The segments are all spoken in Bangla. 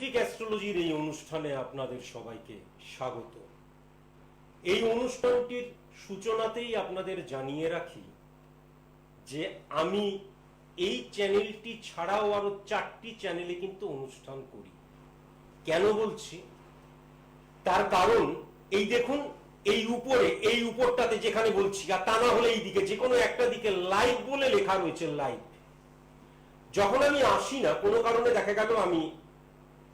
অ্যাস্ট্রোলজির এই অনুষ্ঠানে আপনাদের সবাইকে স্বাগত। এই অনুষ্ঠানটির সূচনাতেই আপনাদের জানিয়ে রাখি যে আমি এই চ্যানেলটি ছাড়াও আরো 4টি চ্যানেলে কিন্তু অনুষ্ঠান করি। কেন বলছি তার কারণ এই দেখুন, এই উপরটাতে যেখানে বলছি, আর তা না হলে এই দিকে যে কোনো একটা দিকে লাইভ বলে লেখা রয়েছে লাইভ। যখন আমি আসি না, কোনো কারণে দেখা গেল আমি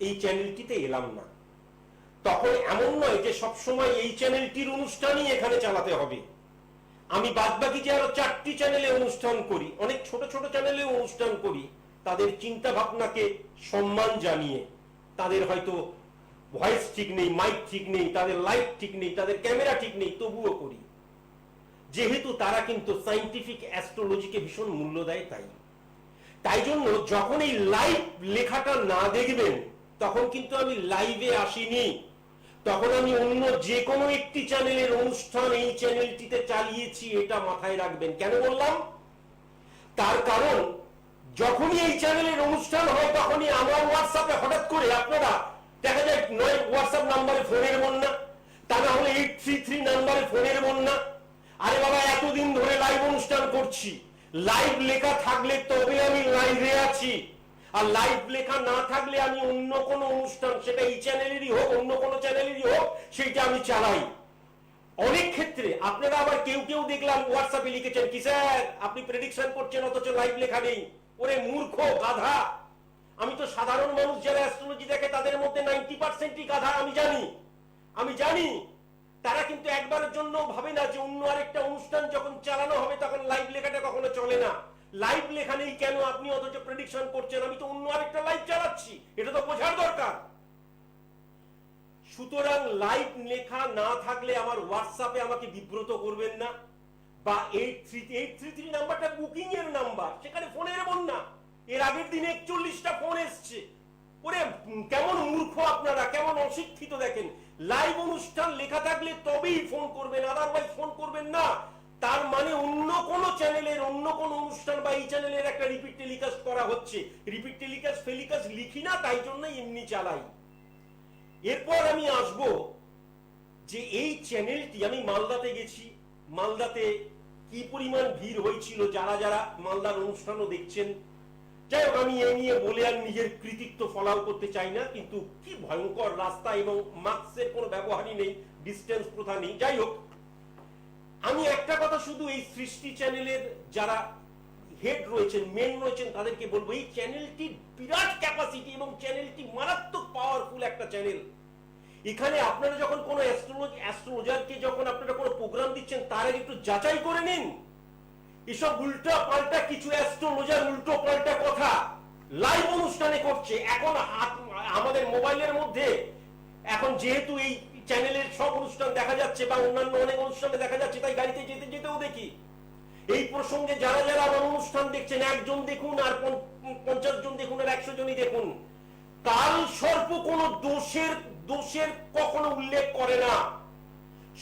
এই চ্যানেলটিতে এলাম না, তখন এমন নয় যে সবসময় এই চ্যানেলটির অনুষ্ঠানই এখানে চালাতে হবে। আমি বাদবাকি যে আরো 4টি চ্যানেলে অনুষ্ঠান করি, অনেক ছোট ছোট চ্যানেলে অনুষ্ঠান করি, তাদের চিন্তা ভাবনাকে সম্মান জানিয়ে, তাদের হয়তো ভয়েস ঠিক নেই, মাইক ঠিক নেই, তাদের লাইট ঠিক নেই, তাদের ক্যামেরা ঠিক নেই, তবুও করি, যেহেতু তারা কিন্তু সায়েন্টিফিক অ্যাস্ট্রোলজিকে ভীষণ মূল্য দেয়। তাই জন্য যখন এই লাইভ লেখাটা না দেখবেন, তখন কিন্তু আমি লাইভে আসিনি, তখন আমি অন্য যে কোনো একটি চ্যানেলের অনুষ্ঠান এই চ্যানেলটিতে চালিয়েছি, এটা মাথায় রাখবেন। কেন বললাম? তার কারণ যখনই এই চ্যানেলের অনুষ্ঠান হয়, তখনই আমার হোয়াটসঅ্যাপে হঠাৎ করে আপনারা দেখা যায়, নয় হোয়াটসঅ্যাপ নাম্বারে ফোনের বন্যা, তা না হলে 833 নাম্বারে ফোনের বন্যা। আরে বাবা, এতদিন ধরে লাইভ অনুষ্ঠান করছি, লাইভ লেখা থাকলে তবে আমি লাইভে আছি, আর লাইভ লেখা না থাকলে আমি অন্য কোনো অনুষ্ঠান, সেটা এই চ্যানেলেরই হোক অন্য কোনো চ্যানেলেরই হোক, সেটা আমি চালাই। অনেক ক্ষেত্রে আপনারা আবার কেউ কেউ দেখলাম হোয়াটসঅ্যাপে লিখেছেন, কি স্যার আপনি প্রেডিকশন করছেন অথচ লাইভ লেখা নেই। ওরে মূর্খ গাধা! আমি তো সাধারণ মানুষ যারা অ্যাস্ট্রোলজি দেখে তাদের মধ্যে 90%ই গাধা। আমি জানি তারা কিন্তু একবারের জন্য ভাবে না যে অন্য আরেকটা অনুষ্ঠান যখন চালানো হবে তখন লাইভ লেখাটা কখনো চলে না। লাইভ লেখা নেই কেন, আপনি অথচ প্রেডিকশন করছেন, আমি তো অন্য আরেকটা লাইভ চালাচ্ছি, এটা তো বোঝার দরকার। সুতরাং লাইভ লেখা না থাকলে আমার হোয়াটসঅ্যাপে আমাকে বিব্রত করবেন না, বা 833 নাম্বারটা বুকিং এর নাম্বার, সেখানে ফোনের বন্যা। এর আগের দিনে 41টা ফোন এসছে। ওরে কেমন মূর্খ আপনারা, কেমন অশিক্ষিত! দেখেন, লাইভ অনুষ্ঠান লেখা থাকলে তবেই ফোন করবেন, আদারওয়াইজ ফোন করবেন না। তার মানে অন্য কোন চ্যানেলের অন্য কোন অনুষ্ঠান বা এই চ্যানেলের একটা রিপিট টেলিকাস্ট করা হচ্ছে। রিপিট টেলিকাস্ট ফেলিকাস্ট লিখি না, তাই জন্যই এমনি চালাই। এরপর আমি আসব যে এই চ্যানেলটি, আমি মালদাতে গেছি, মালদাতে কি পরিমাণ ভিড় হয়েছিল, যারা যারা মালদার অনুষ্ঠানও দেখছেন। যাই হোক, আমি এই নিয়ে বলে আর নিজের কৃতিত্ব ফলাও করতে চাই না, কিন্তু কি ভয়ঙ্কর রাস্তা, এবং মাস্কের কোনো ব্যবহারই নেই, ডিস্টেন্স প্রথা নেই। যাই হোক, আমি একটা কথা শুধু এই সৃষ্টি চ্যানেলের যারা হেড রয়েছেন, মেন রয়েছেন, তাদেরকে বলবো, এই চ্যানেলটি বিরাট ক্যাপাসিটি এবং চ্যানেলটি মারাত্মক পাওয়ারফুল একটা চ্যানেল। এখানে আপনারা যখন কোনো অ্যাস্ট্রোলজারকে যখন আপনারা কোনো প্রোগ্রাম দিচ্ছেন, তার আগে একটু যাচাই করে নিন। এসব উল্টো পাল্টা কিছু অ্যাস্ট্রোলজার উল্টো পাল্টা কথা লাইভ অনুষ্ঠানে করছে। এখন আমাদের মোবাইলের মধ্যে এখন যেহেতু এই চ্যানেলের সব অনুষ্ঠান দেখা যাচ্ছে বা অন্যান্য অনেক অনুষ্ঠানে দেখা যাচ্ছে, তাই গাড়িতে যেতে যেতেও দেখি। এই প্রসঙ্গে যারা যারা আমার অনুষ্ঠান দেখছেন, একজন দেখুন আর 50 জন দেখুন আর 100 জনই দেখুন, কাল সর্প কোনো দোষের কখনো উল্লেখ করে না।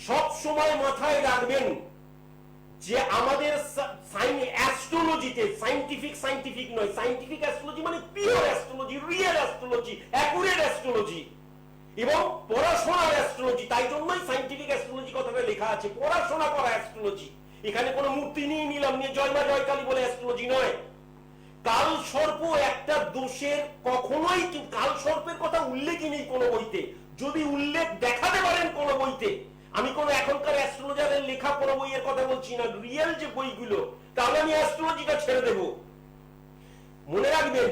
সব সময় মাথায় রাখবেন যে আমাদের অ্যাস্ট্রোলজিতে সায়েন্টিফিক নয়, সায়েন্টিফিক অ্যাস্ট্রোলজি মানে pure astrology, real astrology, accurate astrology এবং পড়াশোনার অ্যাস্ট্রোলজি। তাই জন্যই সায়েন্টিফিক অ্যাস্ট্রোলজি কথাটা লেখা আছে, পড়াশোনা করা অ্যাস্ট্রোলজি। এখানে কোনো মূর্তি নিয়ে নিলাম, নিয়ে জয় মা জয় কালী বলে অ্যাস্ট্রোলজি নয়। কাল সর্প একটা দোষের, কখনোই কাল সর্পের কথা উল্লেখই নেই কোনো বইতে। যদি উল্লেখ দেখাতে পারেন কোনো বইতে, আমি কোনো এখনকার অ্যাস্ট্রোলজারের লেখা কোনো বইয়ের কথা বলছি না, রিয়েল যে বইগুলো, তাহলে আমি অ্যাস্ট্রোলজিটা ছেড়ে দেব। মনে রাখবেন,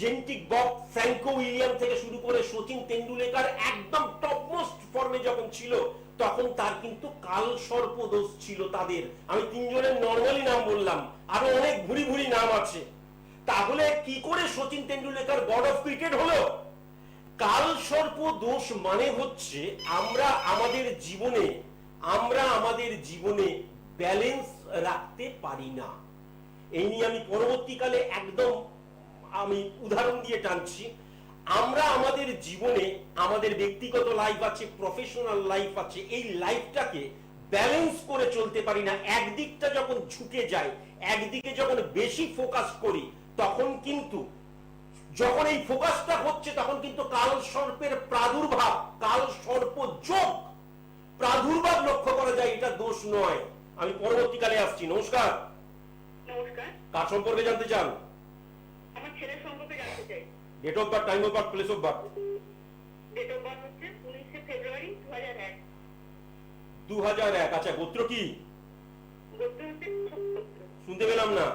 জেনেটিক বব ফ্র্যাঙ্কো উইলিয়াম থেকে শুরু করে সচিন তেন্ডুলকর একদম টপমোস্ট ফর্মে যখন ছিল, তখন তার কিন্তু কাল সর্প দোষ ছিল তাদের। আমি 3 জনের নরমালি নাম বললাম, আরো অনেক ভুরি ভুরি নাম আছে। তাহলে কি করে Sachin Tendulkar god of cricket হলো? কাল সর্প দোষ মানে হচ্ছে আমরা আমাদের জীবনে ব্যালেন্স রাখতে পারি না। এই নিয়ে আমি পরবর্তীকালে একদম আমি উদাহরণ দিয়ে টানছি। আমরা আমাদের জীবনে, আমাদের ব্যক্তিগত লাইফ আছে, প্রফেশনাল লাইফ আছে, এই লাইফটাকে ব্যালেন্স করে চলতে পারি না। একদিকটা যখন ঝুঁকে যায়, একদিকে যখন বেশি ফোকাস করি, তখন কিন্তু যখন এই ফোকাসটা হচ্ছে তখন কিন্তু কাল সর্পের প্রাদুর্ভাব, কাল সর্প যোগ প্রাদুর্ভাব লক্ষ্য করা যায়, এটা দোষ নয়। আমি পরবর্তীকালে আসছি। নমস্কার। নমস্কার। কার সম্পর্কে জানতে চান? আমার ছেলের সম্পর্কে জানতে চাই। Date of birth, time of birth, place of birth. Date of birth হচ্ছে 19 ফেব্রুয়ারি 2001। 2001। আচ্ছা, গোত্র কি? গোত্র হচ্ছে গোত্র। শুনতে পেলাম না।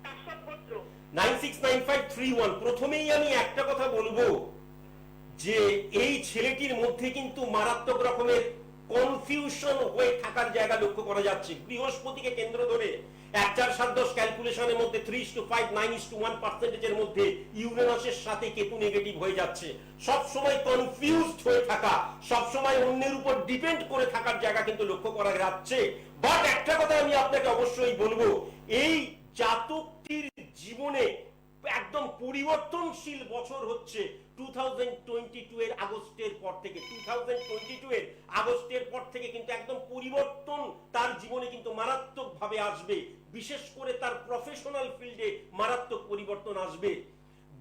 কাশ্যপ গোত্র। 969531। প্রথমেই আমি একটা কথা বলবো যে এই ছেলেটির মধ্যে কিন্তু মারাত্মক রকমের কনফিউশন হয়ে থাকার জায়গা লক্ষ্য করা যাচ্ছে। বৃহস্পতিকে কেন্দ্র ধরে 1 4 7 10 ক্যালকুলেশনের মধ্যে 3:5 9:1% এর মধ্যে ইউরেনাসের সাথে কেতু নেগেটিভ হয়ে যাচ্ছে। সব সময় কনফিউজড হয়ে থাকা, সব সময় অন্যের উপর ডিপেন্ড করে থাকার জায়গা কিন্তু লক্ষ্য করা যাচ্ছে। বাট একটা কথা আমি আপনাকে অবশ্যই বলবো, এই জাতকটির জীবনে একদম পরিবর্তনশীল বছর হচ্ছে 2022 এর আগস্টের পর থেকে। 2022 এর আগস্টের পর থেকে কিন্তু একদম পরিবর্তন তার জীবনে কিন্তু মারাত্মক ভাবে আসবে। বিশেষ করে তার প্রফেশনাল ফিল্ডে মারাত্মক পরিবর্তন আসবে।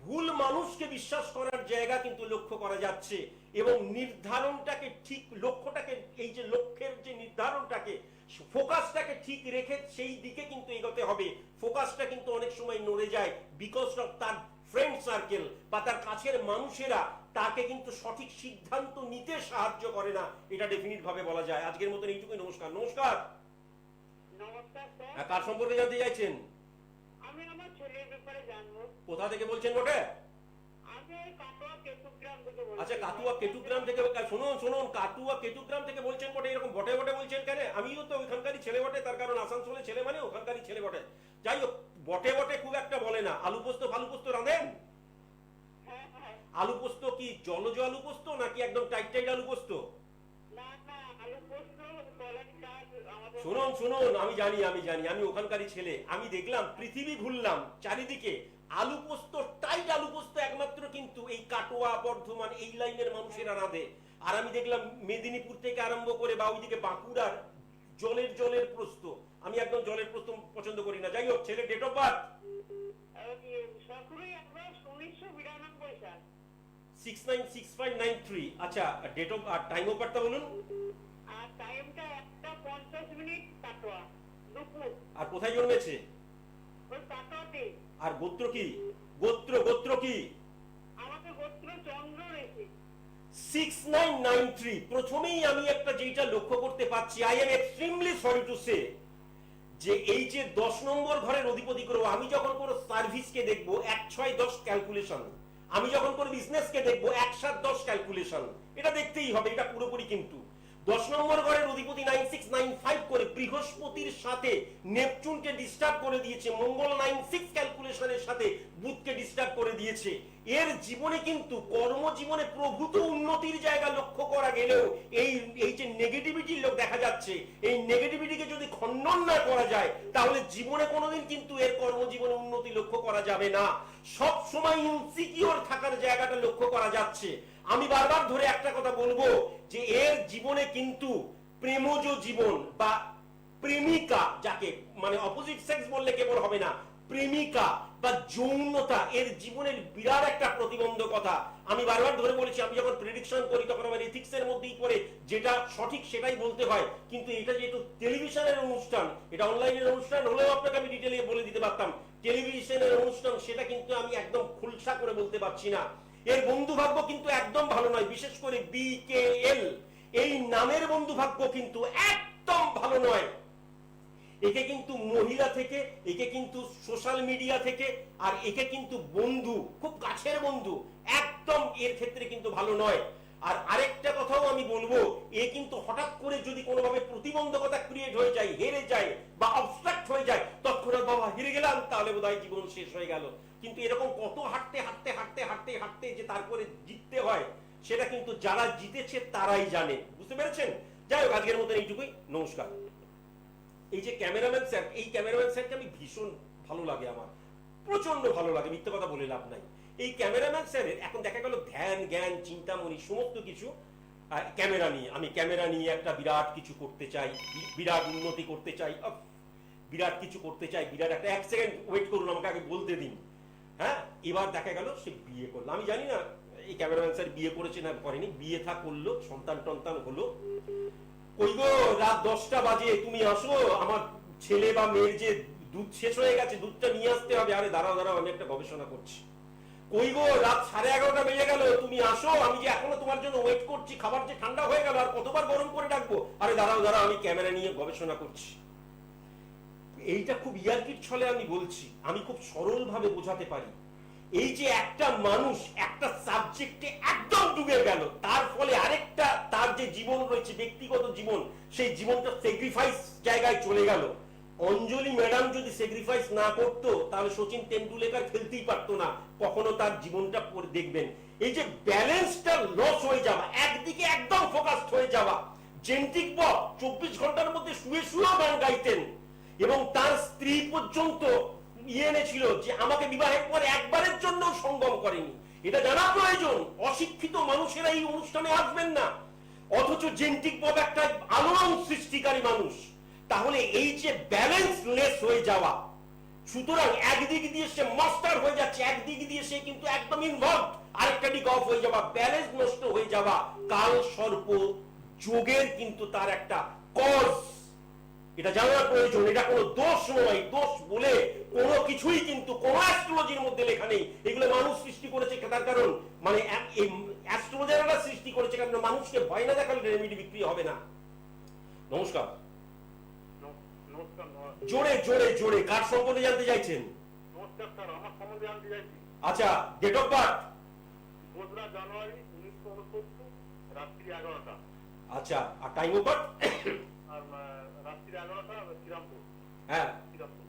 ভুল মানুষকে বিশ্বাস করার জায়গা কিন্তু লক্ষ্য করা যাচ্ছে এবং নির্ধারণটাকে ঠিক, লক্ষ্যটাকে, এই যে লক্ষ্যের যে নির্ধারণটাকে, ফোকাসটাকে ঠিক রেখে সেই দিকে কিন্তু এগোতে হবে। ফোকাসটা কিন্তু অনেক সময় নড়ে যায় বিকজ অফ তার ফ্রেন্ড সার্কেল বা তার কাছের মানুষেরা তাকে কিন্তু সঠিক সিদ্ধান্ত নিতে সাহায্য করে না, এটা ডেফিনিট ভাবে বলা যায়। আজকের মতন এইটুকুই। নমস্কার। নমস্কার। নমস্কার স্যার। কার সম্পর্কে জানতে চাইছেন? আমি আমার ছেলের ব্যাপারে জানবো। কোথা থেকে বলছেন বটে? আমি কাটোয়া কেতুগ্রাম থেকে বলছি। আচ্ছা, কাটুয়া কেতুগ্রাম থেকে। শুনুন শুনুন, কাটুয়া কেতুগ্রাম থেকে বলছেন বটে, এরকম বটে বটে বলছেন কেন? আমিও তো ওইখানকারই ছেলে বটে, তার কারণ আসানসোলে ছেলে মানে ওখানকারই ছেলে বটে। যাই হোক, বটে বটে খুব একটা বলে না। আলু পোস্ত ফালু পোস্ত রাঁধেন? হ্যাঁ হ্যাঁ। আলু পোস্ত কি জলজ আলু পোস্ত নাকি একদম টাইট টাইট আলু পোস্ত? না না, আলু পোস্ত, কলারি শাক আমাদের। শুনুন শুনুন, আমি জানি আমি ওখানকারই ছেলে। আমি দেখলাম, পৃথিবী ঘুরলাম, চারিদিকে আলু পোস্ত, টাইট আলু পোস্ত একমাত্র কিন্তু এই কাটোয়া, বর্ধমান এই লাইনের মানুষেরা রাঁধে। আর আমি দেখলাম মেদিনীপুর থেকে আরম্ভ করে বা ওইদিকে বাঁকুড়ার জলের প্রস্ত। আমি একদম জলের প্রস্ত পছন্দ করি না। যাই হোক, ছেলে ডেট অফ বার্থ 1992 সাল। 696593। আচ্ছা, ডেট অফ আর টাইম অফ বার্থটা বলুন। আর টাইমটা 1:50 কাটোয়া দুপুর। আর কোথায় জন্মেছে? ওই কাটোয়াতে। আর গোত্র কি? গোত্র কি? আমাদের গোত্র চন্দ্র রেখে। 6993। প্রথমেই আমি একটা যেটা লক্ষ্য করতে পাচ্ছি, I am extremely sorry to say, যে এই যে 10 নম্বর ঘরের অধিপতি গ্রহ, আমি যখন কোনো সার্ভিসকে দেখব 1-6-10 ক্যালকুলেশন, আমি যখন কোনো বিজনেসকে দেখব 1-7-10 ক্যালকুলেশন, এটা দেখতেই হবে, এটা পুরোপুরি। কিন্তু 10 নম্বর ঘরের অধিপতি 9695 করে বৃহস্পতির সাথে নেপচুনকে ডিস্টার্ব করে দিয়েছে, মঙ্গল 96 ক্যালকুলেশনের সাথে বুধকে ডিস্টার্ব করে দিয়েছে। এর জীবনে কিন্তু কর্মজীবনে প্রভূত উন্নতির জায়গা লক্ষ্য করা গেলেও এই যে নেগেটিভিটি লোক দেখা যাচ্ছে, এই নেগেটিভিটিকে যদি খণ্ডন না করা যায় তাহলে জীবনে কোনোদিন কিন্তু এর কর্মজীবনে উন্নতি লক্ষ্য করা যাবে না। সব সময় ইনসিকিউর থাকার জায়গাটা লক্ষ্য করা যাচ্ছে। আমি বারবার ধরে একটা কথা বলবো যে এর জীবনে কিন্তু প্রেমজ জীবন বা প্রেমিকা, যাকে মানে অপোজিট সেক্স বললে কেবল হবে না, প্রেমিকা বা যৌনতা এর জীবনের বিরাট একটা প্রতিবন্ধকতা। আমি বারবার ধরে বলেছি, আমি যখন প্রেডিকশন করি তখন আমার এথিক্সের মধ্যেই পড়ে, যেটা সঠিক সেটাই বলতে হয়। কিন্তু এটা যেহেতু টেলিভিশনের অনুষ্ঠান, এটা অনলাইনের অনুষ্ঠান হলেও আপনাকে আমি ডিটেইলে বলে দিতে পারতাম। টেলিভিশনের অনুষ্ঠান, সেটা কিন্তু আমি একদম খুলসা করে বলতে পারছি না। এর বন্ধু ভাগ্য কিন্তু একদম ভালো নয়, বিশেষ করে BKL এই নামের বন্ধু ভাগ্য কিন্তু একদম ভালো নয়। একে কিন্তু মহিলা থেকে, একে কিন্তু সোশ্যাল মিডিয়া থেকে, আর একে কিন্তু বন্ধু, খুব কাছের বন্ধু, একদম এর ক্ষেত্রে কিন্তু ভালো নয়। আর আরেকটা কথাও আমি বলবো, এ কিন্তু হঠাৎ করে যদি কোনোভাবে প্রতিবন্ধকতা ক্রিয়েট হয়ে যায়, হেরে যায় বা অবস্ট্রাক্ট হয়ে যায়, তৎক্ষণাৎ বাবা হেরে গেলাম, তাহলে বোধহয় জীবন শেষ হয়ে গেল। কিন্তু এরকম কত হাঁটতে হাঁটতে হাঁটতে হাঁটতে হাঁটতে যে তারপরে জিততে হয়, সেটা কিন্তু যারা জিতেছে তারাই জানে। বুঝতে পেরেছেন? যাই হোক, আজকের মতন এইটুকুই। নমস্কার। এই যে ক্যামেরাম্যান স্যার, এই ক্যামেরাম্যান স্যারকে আমি ভীষণ ভালো লাগে, আমার প্রচন্ড ভালো লাগে, মিথ্যে কথা বলে লাভ নাই। এই ক্যামেরাম্যান স্যারের এখন দেখা গেল ধ্যান জ্ঞান চিন্তামণি সমস্ত কিছু ক্যামেরা নিয়ে। আমি ক্যামেরা নিয়ে একটা বিরাট কিছু করতে চাই, বিরাট উন্নতি করতে চাই, বিরাট কিছু করতে চাই, বিরাট একটা, 1 সেকেন্ড ওয়েট করুন, আমাকে আগে বলতে দিন। হ্যাঁ, এবার দেখা গেল সে বিয়ে করলো। আমি জানি না এই ক্যামেরাম্যান স্যার বিয়ে করেছে না করেনি, বিয়ে থা করলো, সন্তান টন্তান হলো। কই গো, রাত 10টা বাজে, তুমি আসো, আমার ছেলে বা মেয়ের যে দুধ শেষ হয়ে গেছে, দুধটা নিয়ে আসতে হবে। আরে দাঁড়াও দাঁড়াও, আমি একটা গবেষণা করছি। কই গো, রাত 11:30 বেজে গেল, তুমি আসো, আমি যে এখনো তোমার জন্য ওয়েট করছি, খাবার যে ঠান্ডা হয়ে গেল, আর কতবার গরম করে রাখবো। আরে দাঁড়াও দাঁড়াও, আমি ক্যামেরা নিয়ে গবেষণা করছি। এইটা খুব ইয়ার্কির ছলে আমি বলছি, আমি খুব সরল ভাবে বোঝাতে পারি। এই যে একটা মানুষ একটা সাবজেক্টে একদম ডুবে গেল, তার ফলে আরেকটা তার যে জীবন রয়েছে, ব্যক্তিগত জীবন, সেই জীবনটা স্যাক্রিফাইস জায়গায় চলে গেল। অঞ্জলি ম্যাডাম যদি স্যাক্রিফাইস না করতো, তাহলে সচিন তেন্ডুলকর খেলতেই পারতো না কখনো, তার জীবনটা পড়ে দেখবেন। এই যে ব্যালেন্সটা লস হয়ে যাওয়া, একদিকে একদম ফোকাসড হয়ে যাওয়া। জেন্টিক বব 24 ঘন্টার মধ্যে শুয়ে শুয়েও গান গাইতেন, এবং তার স্ত্রী পর্যন্ত এনেছিল যে আমাকে বিবাহের পর একবারের জন্য সঙ্গম করেনি। এটা জানা প্রয়োজন। অশিক্ষিত মানুষেরা এই অনুষ্ঠানে আসবেন না, অথচ জেন্টিক বব একটা আলোড়ন সৃষ্টিকারী মানুষ। তাহলে এই যে ব্যালেন্সলেস হয়ে যাওয়া, সুতরাং একদিক দিয়ে সে মাস্টার হয়ে যাচ্ছে, একদিক দিয়ে সে কিন্তু একদম ইনভলভ, আরেকটা দিক অফ হয়ে যাওয়া, ব্যালেন্স নষ্ট হয়ে যাওয়া, কাল সর্প যোগের কিন্তু তার একটা কজ। এটা জানার প্রয়োজন। এটা কোনো দোষ নয়, দোষ বলে কোনো কিছুই কিন্তু কোন অ্যাস্ট্রোলজির মধ্যে লেখা নেই। এগুলো মানুষ সৃষ্টি করেছে, তার কারণ মানে অ্যাস্ট্রোলজাররা সৃষ্টি করেছে, কারণ মানুষকে ভয় না দেখালে রেমেডি বিক্রি হবে না। নমস্কার। নমস্কার। জোরে জোরে জোরে, কার সম্পর্কে জানতে চাইছেন? নমস্কার স্যার, আমার সম্বন্ধে জানতে চাইছি। আচ্ছা, ডেট অফ বার্থ? 2 জানুয়ারি 1969, রাত্রি 11টা। আচ্ছা, আর টাইম অফ বার্থ? আর রাত্রি 11টা, শ্রীরামপুর। হ্যাঁ, শ্রীরামপুর।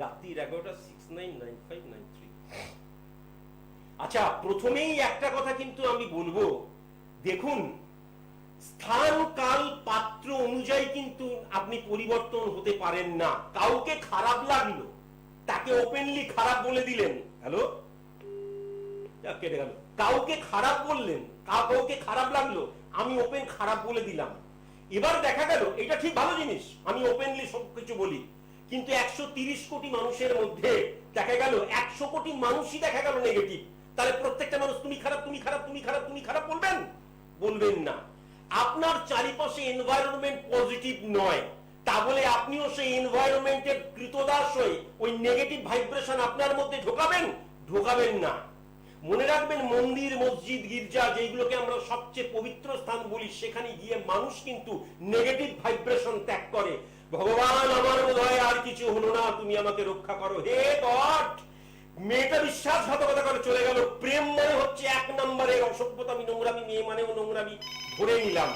রাত্রি 11টা 699593। আচ্ছা, প্রথমেই একটা কথা কিন্তু আমি বলবো, দেখুন, স্থান কাল পাত্র অনুযায়ী কিন্তু আপনি পরিবর্তন হতে পারেন না। কাউকে খারাপ লাগলো, তাকে ওপেনলি খারাপ বলে দিলেন। হ্যালো, কেটে গেল। কাউকে খারাপ বললেন, কাউকে খারাপ লাগলো, আমি ওপেন খারাপ বলে দিলাম। এবার দেখা গেল এটা ঠিক ভালো জিনিস, আমি ওপেনলি সবকিছু বলি, কিন্তু 130 কোটি মানুষের মধ্যে দেখা গেল 100 কোটি মানুষই দেখা গেল নেগেটিভ। তাহলে প্রত্যেকটা মানুষ তুমি খারাপ, তুমি খারাপ, তুমি খারাপ, তুমি খারাপ বলবেন? বলবেন না। আপনার চারিপাশে এনভায়রনমেন্ট পজিটিভ নয়, তা বলে আপনিও সেই এনভায়রনমেন্টের কৃতদাস হয়ে ওই নেগেটিভ ভাইব্রেশন আপনার মধ্যে ঢোকাবেন? ঢোকাবেন না। মনে রাখবেন, মন্দির, মসজিদ, গির্জা, যেগুলোকে আমরা সবচেয়ে পবিত্র স্থান বলি, সেখানে গিয়ে মানুষ কিন্তু নেগেটিভ ভাইব্রেশন ত্যাগ করে। ভগবান, আমার বোধহয় আর কিছু হলো না, তুমি আমাকে রক্ষা করো, হে গড। মেয়েটা বিশ্বাসঘাতকতা করে চলে গেল। প্রেম মানে হচ্ছে 1 নম্বরের অসভ্যতামি, নোংরামি, মেয়ে মানেও নোংরামি ধরে নিলাম।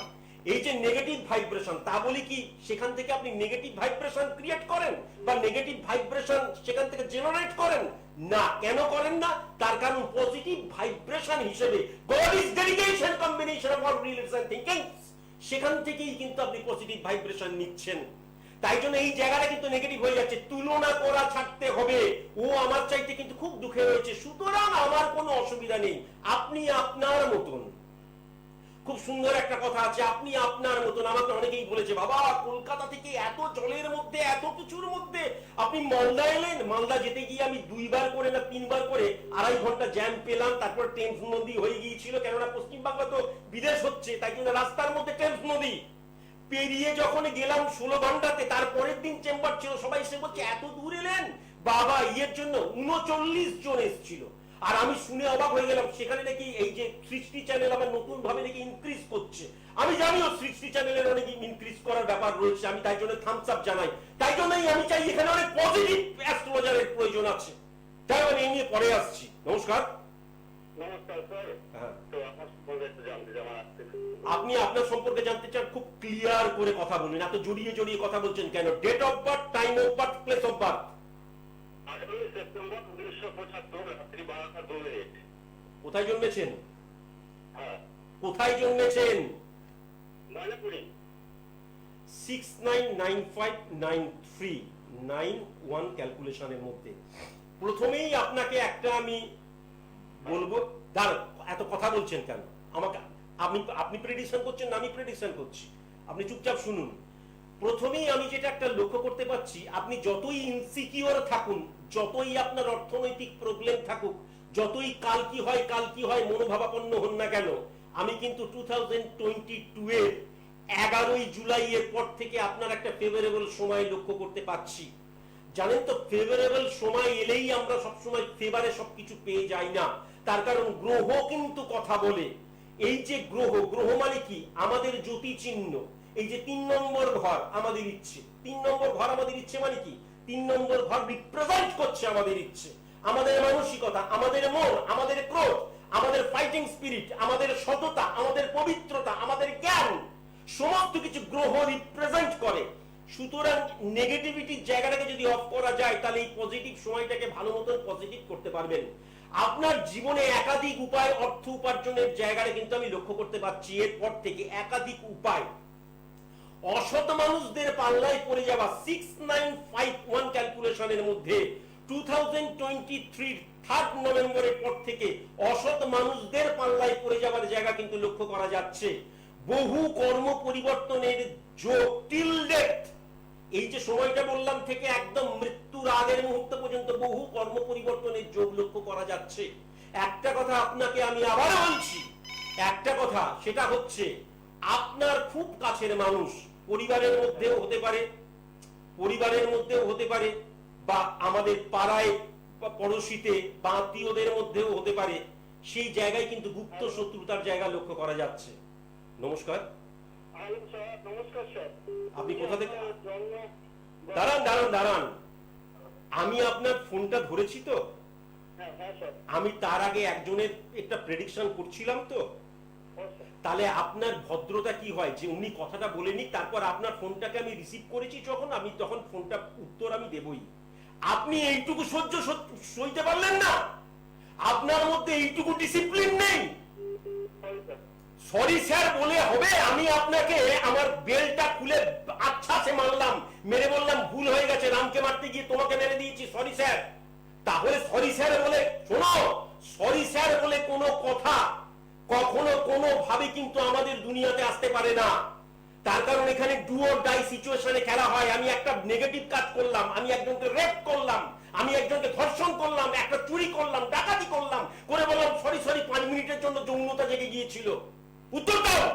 এই যে নেগেটিভ ভাইব্রেশন, তা বলি কি সেখান থেকে আপনি নেগেটিভ ভাইব্রেশন ক্রিয়েট করেন বা নেগেটিভ ভাইব্রেশন সেখান থেকে জেনারেট করেন না। কেন করেন না? তার কারণ পজিটিভ ভাইব্রেশন হিসেবে God is dedication combination of all relation and thinkings, সেখান থেকেই কিন্তু আপনি পজিটিভ ভাইব্রেশন নিচ্ছেন। তাই জন্য এই জায়গাটা কিন্তু নেগেটিভ হয়ে যাচ্ছে। তুলনা করা ছাড়তে হবে। ও আমার চাইতে কিন্তু খুব দুঃখে হয়েছে, সুতরাং আমার কোনো অসুবিধা নেই, আপনি আপনার মতন। খুব সুন্দর একটা কথা আছে, আপনি আপনার মতন। আমাকে অনেকেই বলেছে, বাবা কলকাতা থেকে এত জলের মধ্যে, এত কিছুর মধ্যে আপনি মালদা এলেন। মালদা যেতে গিয়ে আমি 2 বার করে না 3 বার করে 2.5 ঘন্টা জ্যাম পেলাম, তারপর টেমস নদী হয়ে গিয়েছিল, কেননা পশ্চিমবাংলা তো বিদেশ হচ্ছে, তাই জন্য রাস্তার মধ্যে টেমস নদী পেরিয়ে যখন গেলাম 16 ঘন্টাতে, তারপরের দিন চেম্বার ছিল, সবাই এসে বলছে এত দূর এলেন বাবা, ইয়ের জন্য 39 জন এসেছিল। আর আমি শুনে অবাক হয়ে গেলাম, সেখানে নাকি এই যে সৃষ্টি চ্যানেল আবার নতুন ভাবে নাকি ইনক্রিজ করছে। আমি জানিও সৃষ্টি চ্যানেলের অনেক ইনক্রিজ করার ব্যাপার রয়েছে, আমি তাই জন্য থামস আপ জানাই। তাই জন্যই আমি চাই এখানে অনেক পজিটিভ অ্যাস্ট্রোলজারের প্রয়োজন আছে। তাই আমি এই নিয়ে পরে আসছি। নমস্কার। নমস্কার স্যার। হ্যাঁ, তো আমার সম্পর্কে একটু জানতে চাই, আমার আজকে আপনি আপনার সম্পর্কে জানতে চান, খুব ক্লিয়ার করে কথা বলুন, এত জড়িয়ে জড়িয়ে কথা বলছেন কেন? Date of birth, time of birth, place of birth? 18 সেপ্টেম্বর 1975, রাত্রি 12টা 2 মিনিট। কোথায় জন্মেছেন? হ্যাঁ, কোথায় জন্মেছেন? ময়নাগুড়ি। 699593 91 ক্যালকুলেশনের মধ্যে। প্রথমেই আপনাকে একটা আমি বলবো, দাঁড়ান, এত কথা বলছেন কেন? আমাকে আপনি প্রেডিকশন করছেন না আমি প্রেডিকশন করছি? আপনি চুপচাপ শুনুন। প্রথমেই আমি যেটা একটা লক্ষ্য করতে পারছি, আপনি যতই ইনসিকিউর থাকুন যতই আপনার অর্থনৈতিক প্রবলেম থাকুক, যতই কাল কি হয় মনোভাবাপন্ন হন না কেন, আমি কিন্তু 2022 এর 11ই জুলাই এর পর থেকে আপনার একটা ফেভারেবল সময় লক্ষ্য করতে পাচ্ছি। জানেন তো, ফেভারেবল সময় এলেই আমরা সবসময় ফেভারে সবকিছু পেয়ে যাই না, তার কারণ গ্রহ কিন্তু কথা বলে। এই যে গ্রহ মানে কি, আমাদের জ্যোতি চিহ্ন। এই যে 3 নম্বর ঘর আমাদের ইচ্ছে, 3 নম্বর ঘর আমাদের ইচ্ছে মানে কি, 3 নম্বর ঘর রিপ্রেজেন্ট করছে আমাদের ইচ্ছে, আমাদের মানসিকতা, আমাদের মন, আমাদের ক্রোধ, আমাদের ফাইটিং স্পিরিট, আমাদের সততা, আমাদের পবিত্রতা, আমাদের জ্ঞান, সমস্ত কিছু গ্রহ রিপ্রেজেন্ট করে। সুতরাং নেগেটিভিটির জায়গাটাকে যদি অফ করা যায়, তাহলে এই পজিটিভ সময়টাকে ভালো মতন পজিটিভ করতে পারবেন। আপনার জীবনে একাধিক উপায় অর্থ উপার্জনের জায়গাটা কিন্তু আমি লক্ষ্য করতে পারছি এরপর থেকে, একাধিক উপায়। অসৎ মানুষদের পাল্লায় পড়ে যাওয়া 6951 ক্যালকুলেশনের মধ্যে 2023 3 নভেম্বরের পর থেকে অসৎ মানুষদের পাল্লায় পড়ে যাওয়ার জায়গা কিন্তু লক্ষ্য করা যাচ্ছে। বহু কর্ম পরিবর্তনের যোগ টিল ডেথ, এই যে সময়টা বললাম থেকে একদম মৃত্যুর আগের মুহূর্ত পর্যন্ত বহু কর্ম পরিবর্তনের যোগ লক্ষ্য করা যাচ্ছে। একটা কথা আপনাকে আমি আবার বলছি, একটা কথা, সেটা হচ্ছে আপনার খুব কাছের মানুষ, পরিবারের মধ্যেও হতে পারে বা আমাদের পাড়ায় পড়োশিতে বা আত্মীয়দের মধ্যেও হতে পারে, সেই জায়গায় কিন্তু গুপ্ত শত্রুতার জায়গা লক্ষ্য করা যাচ্ছে। নমস্কার, নমস্কার স্যার। আপনি কোথা থেকে? দাঁড়ান, আমি আপনার ফোনটা ধরেছি তো, আমি তার আগে একজনের একটা প্রেডিকশন করছিলাম তো, তাহলে আপনার ভদ্রতা কি হয় যে উনি কথাটা বলেনি, তারপর আপনার ফোনটাকে আমি রিসিভ করেছি, যখন আমি তখন ফোনটা উত্তর আমি দেবই। আপনি এইটুকু সইতে পারলেন না? আপনার মধ্যে এইটুকু ডিসিপ্লিন নেই? সরি স্যার বলে হবে? আমি আপনাকে আমার বেলটা খুলে আচ্ছা সে মারলাম, মেরে বললাম ভুল হয়ে গেছে, রামকে মারতে গিয়ে তোমাকে মেরে দিয়েছি, সরি স্যার। তাহলে সরি স্যার বলে, শোনো, সরি স্যার বলে কোনো কথা কখনো কোনো ভাবে কিন্তু আমাদের দুনিয়াতে আসতে পারে না। তার কারণ এখানে ডু অর ডাই সিচুয়েশনে খেলা হয়। আমি একটা নেগেটিভ কাজ করলাম, আমি একজনকে রেপ করলাম, আমি একজনকে ধর্ষণ করলাম, একটা চুরি করলাম, ডাকাতি করলাম, করে বললাম সরি 5 মিনিটের জন্য যৌনতা জেগে গিয়েছিল। উত্তর দাও।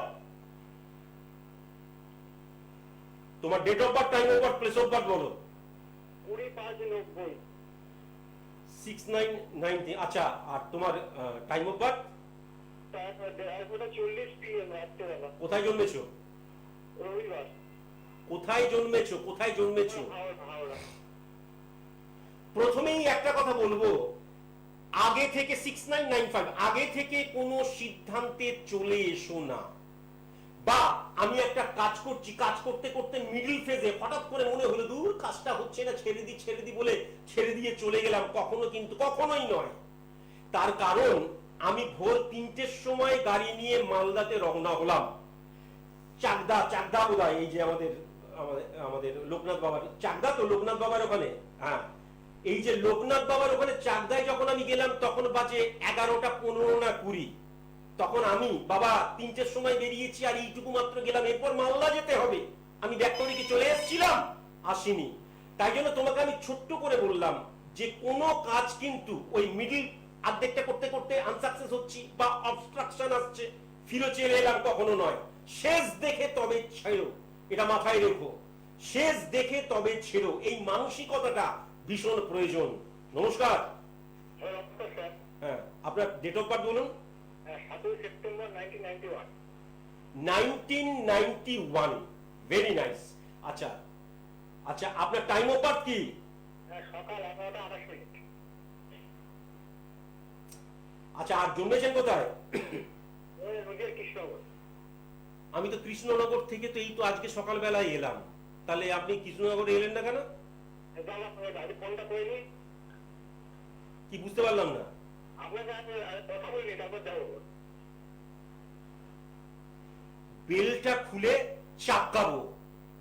তোমার date of birth, time of birth, place of birth বলো। 20/5/90 6990। আচ্ছা, আর তোমার টাইম অফ বার্থ? 40 PM রাত্রেবেলা। কোথায় জন্মেছো? রবিবার। কোথায় জন্মেছো? প্রথমেই একটা কথা বলবো, আগে থেকে 6995 আগে থেকে কোনো সিদ্ধান্তে চলে এসো না। বা আমি একটা কাজ করছি, কাজ করতে করতে মিডল ফেজে হঠাৎ করে মনে হলো দূর কাজটা হচ্ছে না, ছেড়ে দি বলে ছেড়ে দিয়ে চলে গেলাম, কখনোই নয়। তার কারণ আমি ভোর 3টের সময় গাড়ি নিয়ে মালদাতে রওনা হলাম। চাকদা বোধহয়, এই যে আমাদের লোকনাথ বাবার চাকদা, তো লোকনাথ বাবার ওখানে, হ্যাঁ, এই যে লোকনাথ বাবার ওখানে চাকদায় যখন আমি গেলাম তখন বাজে 11:15 না 20। তখন আমি বাবা 3টের সময় বেরিয়েছি, আর এইটুকু মাত্র গেলাম, এরপর মালদা যেতে হবে। আমি ব্যাক করে কি চলে এসেছিলাম? আসিনি। তাই জন্য তোমাকে আমি ছোট্ট করে বললাম যে কোনো কাজ কিন্তু ওই মিডিল অর্ধেকটা করতে করতে আনসাকসেস হচ্ছি বা অবস্ট্রাকশন আসছে, ফিরে চলে এলাম, কখনো নয়। শেষ দেখে তবে ছেড়ো, এটা মাথায় রেখো। শেষ দেখে তবে ছেড়ো, এই মানসিকতাটা ভীষণ প্রয়োজন। নমস্কার। হ্যাঁ, আপনার ডেট অফ বার্থ বলুন। 7 সেপ্টেম্বর 1991। 1991, very nice. আচ্ছা, আপনার টাইম অফ বার্থ কি? সকাল 11:28। আচ্ছা, আর জন্মেছেন কোথায়? কৃষ্ণনগর। আমি তো কৃষ্ণনগর থেকে তো এই তো আজকে সকালবেলায় এলাম, তাহলে আপনি কৃষ্ণনগরে এলেন না কেন? কি বুঝতে পারলাম না। বেলটা খুলে চাপকাবো,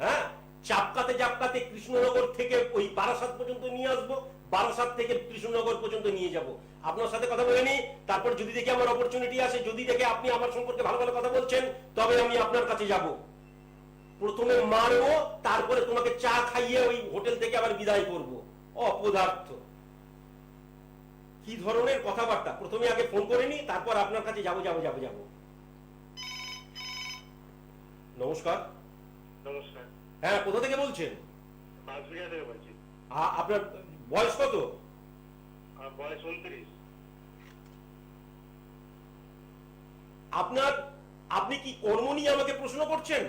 হ্যাঁ, চাপকাতে কৃষ্ণনগর থেকে ওই বারাসাত পর্যন্ত নিয়ে আসবো, বারাসাত থেকে কৃষ্ণনগর পর্যন্ত নিয়ে যাব। আপনার সাথে কথা বলে নি, তারপর যদি দেখি আমার অপরচুনিটি আসে, যদি দেখে আপনি আমার সম্পর্কে ভালো ভালো কথা বলছেন, তবে আমি আপনার কাছে যাব। প্রথমে মারবো, তারপরে তোমাকে চা খাইয়ে ওই হোটেল থেকে আবার বিদায় করব। অপদার্থ। কি ধরনের কথাবার্তা? প্রথমে আগে ফোন করে নি, তারপর আপনার কাছে যাবো। নমস্কার। নমস্কার। হ্যাঁ, কোথা থেকে বলছেন? বাঁশবিড়িয়া থেকে বলছি। আপনার বয়স কত? আমার বয়স 29। আপনি কি কর্ম নিয়ে আমাকে প্রশ্ন করছেন?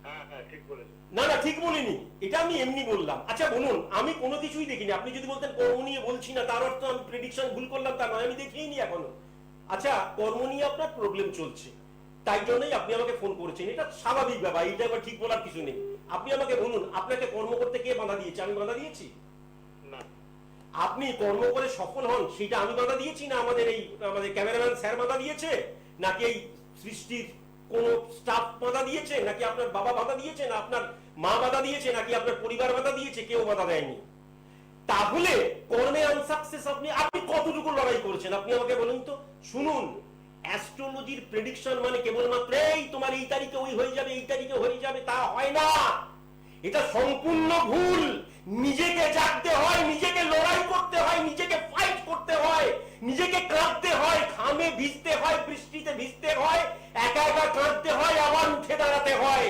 হ্যাঁ হ্যাঁ, ঠিক বলেছেন। না, ঠিক বলিনি, এটা আমি এমনি বললাম। আচ্ছা বলুন, আমি কোনো কিছুই দেখিনি। আপনি যদি বলতেন কর্ম নিয়ে বলছি না, তার অর্থ আমি প্রেডিকশন ভুল করলাম তা নয়, আমি দেখিনি এখনো। আচ্ছা, কর্ম নিয়ে আপনার প্রবলেম চলছে, তাই জন্যই আপনি আমাকে ফোন করেছেন, এটা স্বাভাবিক ব্যাপার, এটা আবার ঠিক বলার কিছু নেই। আপনি আমাকে বলুন, আপনাকে কর্ম করতে কে বাধা দিয়েছে? আমি বাধা দিয়েছি? না। আপনি কর্ম করে সফল হন, সেটা আমি বাধা দিয়েছি না আমাদের ক্যামেরাম্যান স্যার বাধা দিয়েছে, নাকি এই সৃষ্টির কোন স্টাফ বাধা দিয়েছে, নাকি আপনার বাবা বাধা দিয়েছে, না আপনার মা বাধা দিয়েছে, নাকি আপনার পরিবার বাধা দিয়েছে? কেউ বাধা দেয়নি। তাহলে কর্মে আনসাকসেস আপনি কতটুকু লড়াই করেছেন আপনি আমাকে বলুন তো। শুনুন, অ্যাস্ট্রোলজির প্রেডিকশন মানে কেবলমাত্র এই তোমার এই তারিখে ওই হয়ে যাবে, এই তারিখে হয়ে যাবে, তা হয় না। এটা সম্পূর্ণ ভুল। নিজেকে জাগতে হয়, নিজেকে লড়াই করতে হয়, নিজেকে ফাইট করতে হয়, নিজেকে কাঁদতে হয়, ঘামে ভিজতে হয়, বৃষ্টিতে ভিজতে হয়, একা একা কাঁদতে হয়, আবার উঠে দাঁড়াতে হয়।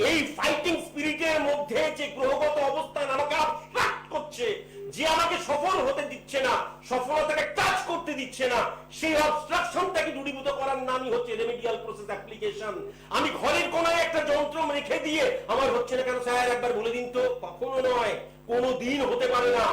এই ফাইটিং স্পিরিটের মধ্যে যে গ্রহগত অবস্থান আমাকে অবস্ট্রাক্ট করছে, যে আমাকে সফল হতে দিচ্ছে না, সফলতাকে টাচ করতে দিচ্ছে না, সেই অবস্ট্রাকশনটাকে দূরীভূত করার নামই হচ্ছে রেমেডিয়াল প্রসেস অ্যাপ্লিকেশন। আমি ঘরের কোনায় একটা যন্ত্র রেখে দিয়ে আমার হচ্ছে না কেন স্যার একবার বলে দিন তো, কখনো নয়, কোনো দিন হতে পারে না।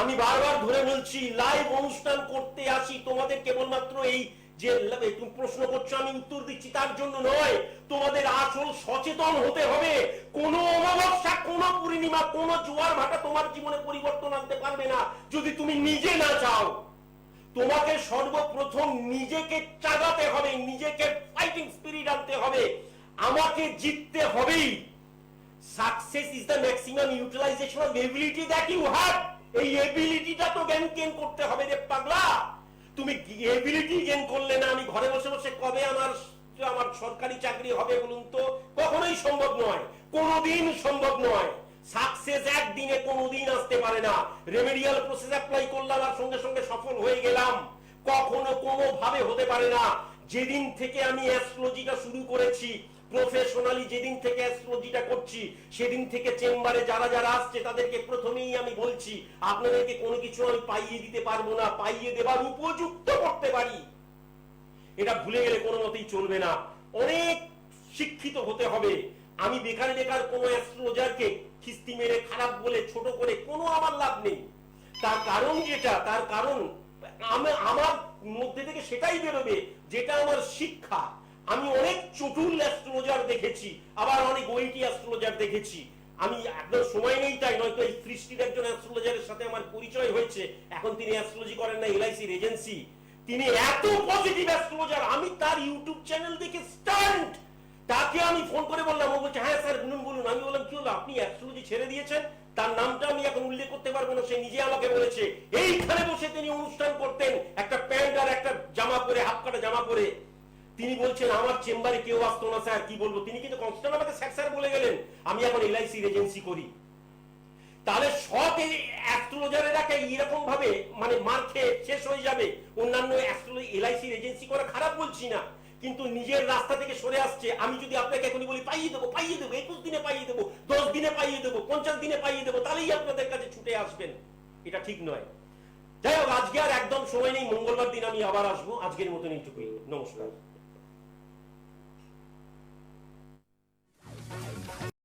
আমি বারবার ধরে বলছি, লাইভ অনুষ্ঠান করতে আসি তোমাদের কেবলমাত্র এই যে তুমি প্রশ্ন করছো আমি উত্তর দিচ্ছি তার জন্য নয়, তোমাদের আসল সচেতন হতে হবে। কোন অমাবস্যা, কোন পূর্ণিমা, কোন জোয়ার ভাটা তোমার জীবনে পরিবর্তন আনতে পারবে না যদি তুমি নিজে না চাও। তোমাকে সর্বপ্রথম নিজেকে চাগাতে হবে, নিজেকে ফাইটিং স্পিরিট আনতে হবে, আমাকে জিততে হবেই। Success is the maximum utilization of ability that you have. এই এবিলিটিটা তো গেইন করতে হবে রে পাগলা। তুমি এবিলিটি গেইন করলে না, আমি ঘরে বসে বসে কবে আমার সরকারি চাকরি হবে বলুন তো? কখনোই সম্ভব নয়, কোনোদিন সম্ভব নয়। সাকসেস একদিনে কোনোদিন আসতে পারে না। রেমেডিয়াল প্রসেস অ্যাপ্লাই করলাম আর সঙ্গে সঙ্গে সফল হয়ে গেলাম, কখনো কোনো ভাবে হতে পারে না। যেদিন থেকে আমি অ্যাস্ট্রোলজিটা শুরু করেছি, প্রফেশনালি যেদিন থেকে অ্যাস্ট্রোলজিটা করছি, সেদিন থেকে চেম্বারে যারা যারা আসছে তাদেরকে প্রথমেই আমি বলছি, আপনাদেরকে কোনো কিছু আমি পাইয়ে দিতে পারবো না, পাইয়ে দেবার উপযুক্ত করতে পারি। এটা ভুলে গেলে কোনো মতেই চলবে না। অনেক শিক্ষিত হতে হবে। আমি বেকার কোনো অ্যাস্ট্রোলজারকে খিস্তি মেরে খারাপ বলে ছোট করে কোনো আমার লাভ নেই। তার কারণ আমার মধ্যে থেকে সেটাই বেরোবে যেটা আমার শিক্ষা। আমি অনেক চটুল অ্যাস্ট্রোলজার দেখেছি, আবার অনেক ওয়েটি অ্যাস্ট্রোলজার দেখেছি। আমি একদম সময় নেই তাই নয়তো এই সৃষ্টির একজন অ্যাস্ট্রোলজারের সাথে আমার পরিচয় হয়েছে। এখন তিনি অ্যাস্ট্রোলজি করেন না, এলআইসির এজেন্সি। তিনি এত পজিটিভ অ্যাস্ট্রোলজার, আমি তার ইউটিউব চ্যানেল দেখে স্টান্ট। তাকে আমি ফোন করে বললাম, ও বলছে হ্যাঁ স্যার বলুন। আমি বললাম কি হলো, আপনি অ্যাস্ট্রোলজি ছেড়ে দিয়েছেন? তার নামটা আমি এখন উল্লেখ করতে পারবো না, সে নিজে আমাকে বলেছে। এইখানে বসে তিনি অনুষ্ঠান করতেন, একটা প্যান্ট আর একটা জামা পরে, হাফ কাটা জামা পরে। তিনি বলছেন আমার চেম্বারে কেউ আসতো না স্যার, কি বলবো। তিনি কিন্তু কনস্ট্যান্ট আমাকে স্যার বলে গেলেন। আমি এখন এলআইসির এজেন্সি করি। তাহলে সব অ্যাস্ট্রোলজারেরা এরকম ভাবে মানে মার খেয়ে শেষ হয়ে যাবে। অন্যান্য এলআইসির এজেন্সি করা খারাপ বলছি না, কিন্তু নিজের রাস্তা থেকে সরে আসছে। আমি যদি আপনাকে এখনই বলি পাইয়ে দেবো 21 দিনে পাইয়ে দেবো, 10 দিনে পাইয়ে দেবো, 50 দিনে পাইয়ে দেবো, তাহলেই আপনাদের কাছে ছুটে আসবেন, এটা ঠিক নয়। যাই হোক, আজকে আর একদম সময় নেই, মঙ্গলবার দিন আমি আবার আসবো। আজকের মতন এইটুকুই, নমস্কার।